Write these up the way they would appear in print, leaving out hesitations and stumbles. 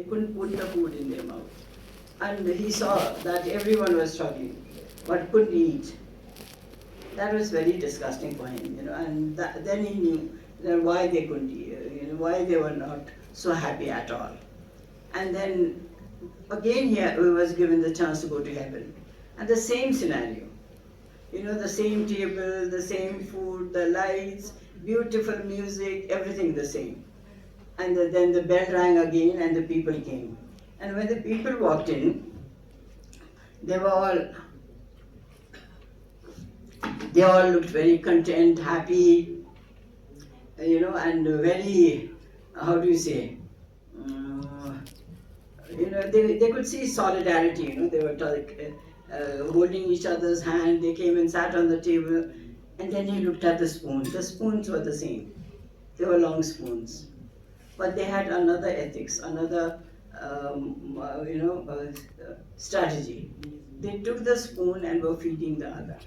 couldn't put the food in their mouth. And he saw that everyone was struggling, but couldn't eat. That was very disgusting for him, and then he knew that why they couldn't eat, why they were not so happy at all. And then again he was given the chance to go to heaven. And the same scenario, the same table, the same food, the lights, beautiful music, everything the same. And then the bell rang again and the people came. And when the people walked in, they all looked very content, happy, and very, how do you say, they could see solidarity, they were holding each other's hand, they came and sat on the table, and then he looked at the spoon. The spoons were the same. They were long spoons. But they had another ethics, another, strategy. They took the spoon and were feeding the other.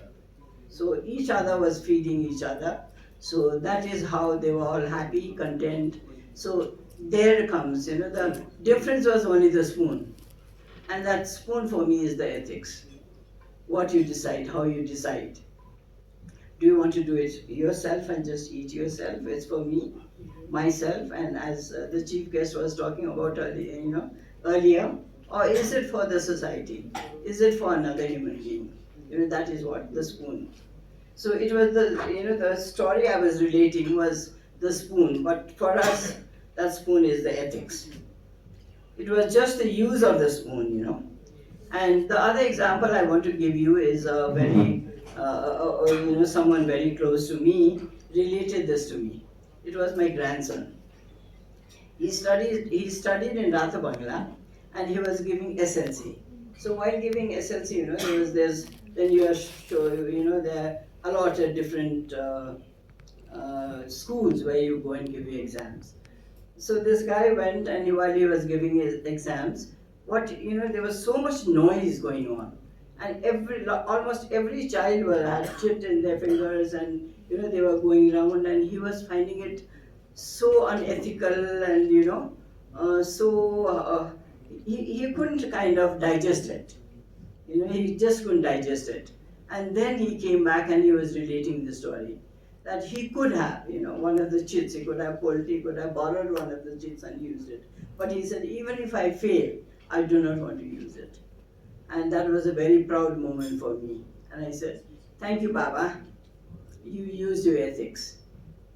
So each other was feeding each other. So that is how they were all happy, content. So there comes, the difference was only the spoon. And that spoon for me is the ethics. What you decide, how you decide. Do you want to do it yourself and just eat yourself? It's for me, myself, and as the chief guest was talking about earlier, or is it for the society? Is it for another human being? That is what the spoon. So it was the story I was relating was the spoon, but for us, that spoon is the ethics. It was just the use of the spoon, And the other example I want to give you is a very, someone very close to me related this to me. It was my grandson. He studied in Ratha Bangla, and he was giving SLC. So while giving SLC, then you are sure, there are a lot of different schools where you go and give your exams. So this guy went, and while he was giving his exams, there was so much noise going on, and almost every child had chit in their fingers, and they were going around, and he was finding it so unethical, and he couldn't kind of digest it. He just couldn't digest it. And then he came back and he was relating the story that he could have, one of the chits, he could have pulled, he could have borrowed one of the chits and used it. But he said, even if I fail, I do not want to use it. And that was a very proud moment for me. And I said, thank you, Baba. You used your ethics.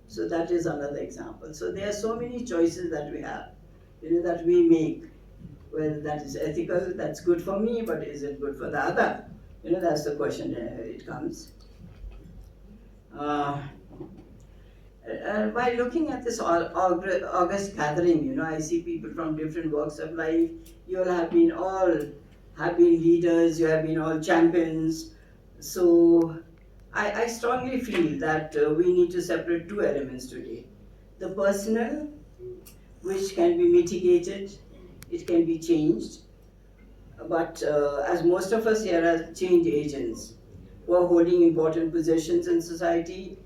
So that is another example. So there are so many choices that we have, that we make. Whether that is ethical, that's good for me, but is it good for the other? That's the question it comes. By looking at this August gathering, I see people from different walks of life. You all have been leaders, you have been all champions. So I strongly feel that we need to separate two elements today. The personal, which can be mitigated, it can be changed. But as most of us here are change agents who are holding important positions in society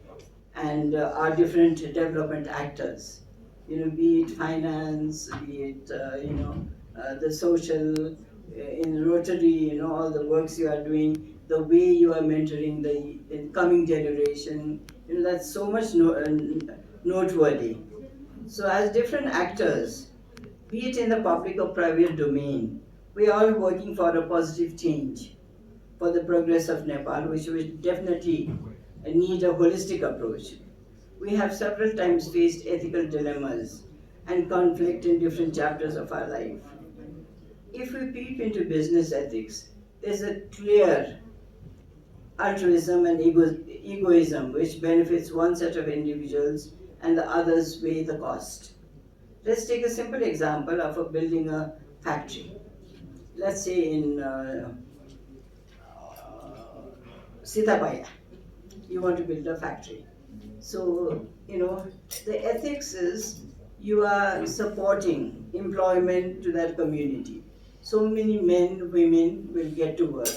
and are different development actors, be it finance, be it, the social, in Rotary, all the works you are doing, the way you are mentoring the incoming generation, that's so much noteworthy. So as different actors, be it in the public or private domain, we are all working for a positive change for the progress of Nepal, which we definitely need a holistic approach. We have several times faced ethical dilemmas and conflict in different chapters of our life. If we peep into business ethics, there's a clear altruism and egoism which benefits one set of individuals and the others weigh the cost. Let's take a simple example of building a factory. Let's say in Sitapaya, you want to build a factory. So, the ethics is you are supporting employment to that community. So many men, women will get to work.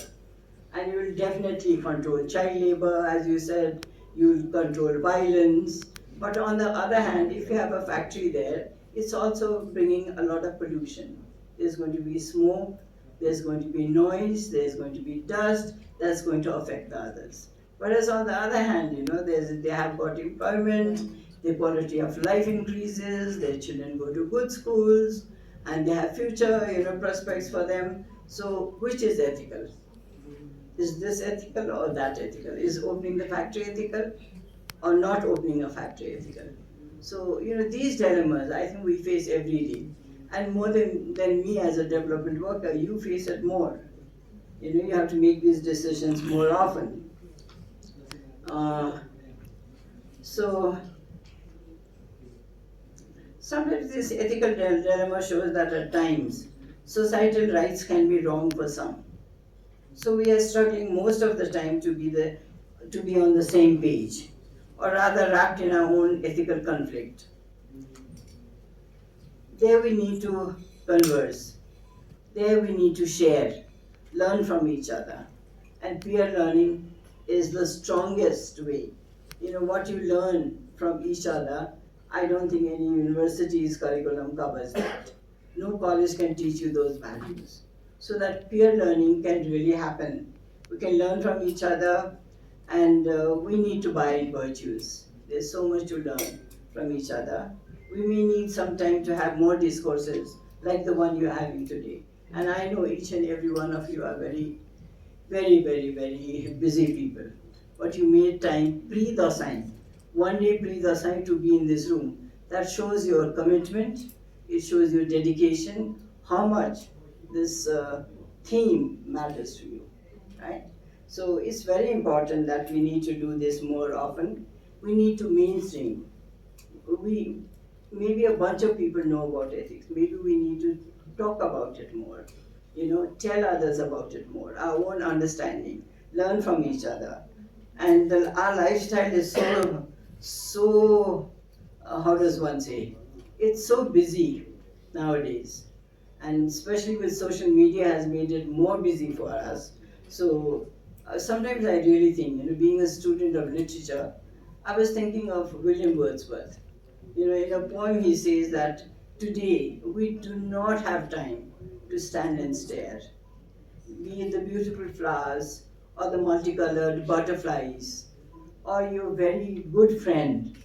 And you will definitely control child labor, as you said, you will control violence. But on the other hand, if you have a factory there, it's also bringing a lot of pollution. There's going to be smoke, there's going to be noise, there's going to be dust that's going to affect the others. Whereas on the other hand, they have got employment, their quality of life increases, their children go to good schools, and they have future, prospects for them. So which is ethical? Is this ethical or that ethical? Is opening the factory ethical or not opening a factory ethical? So, these dilemmas I think we face every day. And more than me as a development worker, you face it more. You have to make these decisions more often. Uh, so, sometimes this ethical dilemma shows that at times societal rights can be wrong for some. So we are struggling most of the time to be on the same page, or rather wrapped in our own ethical conflict. There we need to converse. There we need to share, learn from each other. And peer learning is the strongest way. What you learn from each other, I don't think any university's curriculum covers that. No college can teach you those values. So that peer learning can really happen. We can learn from each other, and we need to buy in virtues. There's so much to learn from each other. We may need some time to have more discourses like the one you're having today. And I know each and every one of you are very, very, very, very busy people. But you made time pre-Dasai, one day pre-Dasai to be in this room. That shows your commitment, it shows your dedication, how much this theme matters to you, right? So it's very important that we need to do this more often. We need to mainstream. We maybe a bunch of people know about ethics. Maybe we need to talk about it more. Tell others about it more. Our own understanding, learn from each other, and our lifestyle is so. How does one say? It's so busy nowadays, and especially with social media has made it more busy for us. So sometimes I really think, being a student of literature, I was thinking of William Wordsworth. In a poem he says that today we do not have time to stand and stare, be it the beautiful flowers or the multicolored butterflies or your very good friend.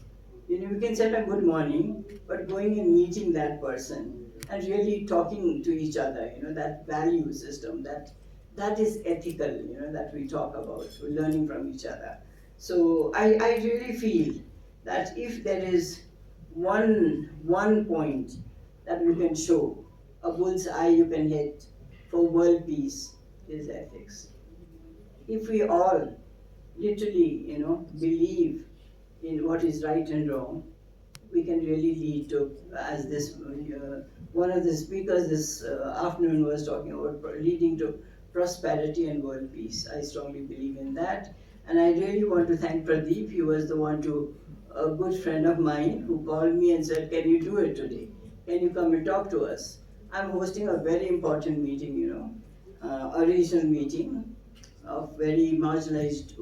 You can send a good morning, but going and meeting that person and really talking to each other, that value system, that is ethical, that we talk about, learning from each other. So I really feel that if there is one point that we can show, a bull's eye you can hit for world peace, is ethics. If we all literally, believe in what is right and wrong, we can really lead to, as this one of the speakers this afternoon was talking about, leading to prosperity and world peace. I strongly believe in that, and I really want to thank Pradeep. He was the one to a good friend of mine who called me and said, "Can you do it today? Can you come and talk to us?" I'm hosting a very important meeting, a regional meeting of very marginalized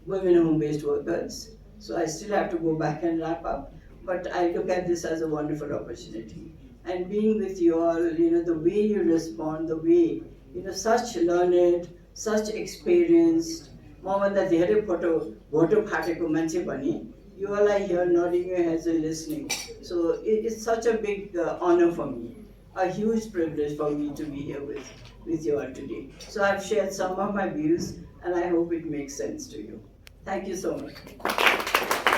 women home-based workers. So I still have to go back and wrap up, but I look at this as a wonderful opportunity. And being with you all, the way you respond, the way, such learned, such experienced, मभन्दा धेरै भोटो फाटेको मान्छे पनि you all are here nodding your heads and listening. So it's such a big honor for me, a huge privilege for me to be here with you all today. So I've shared some of my views and I hope it makes sense to you. Thank you so much.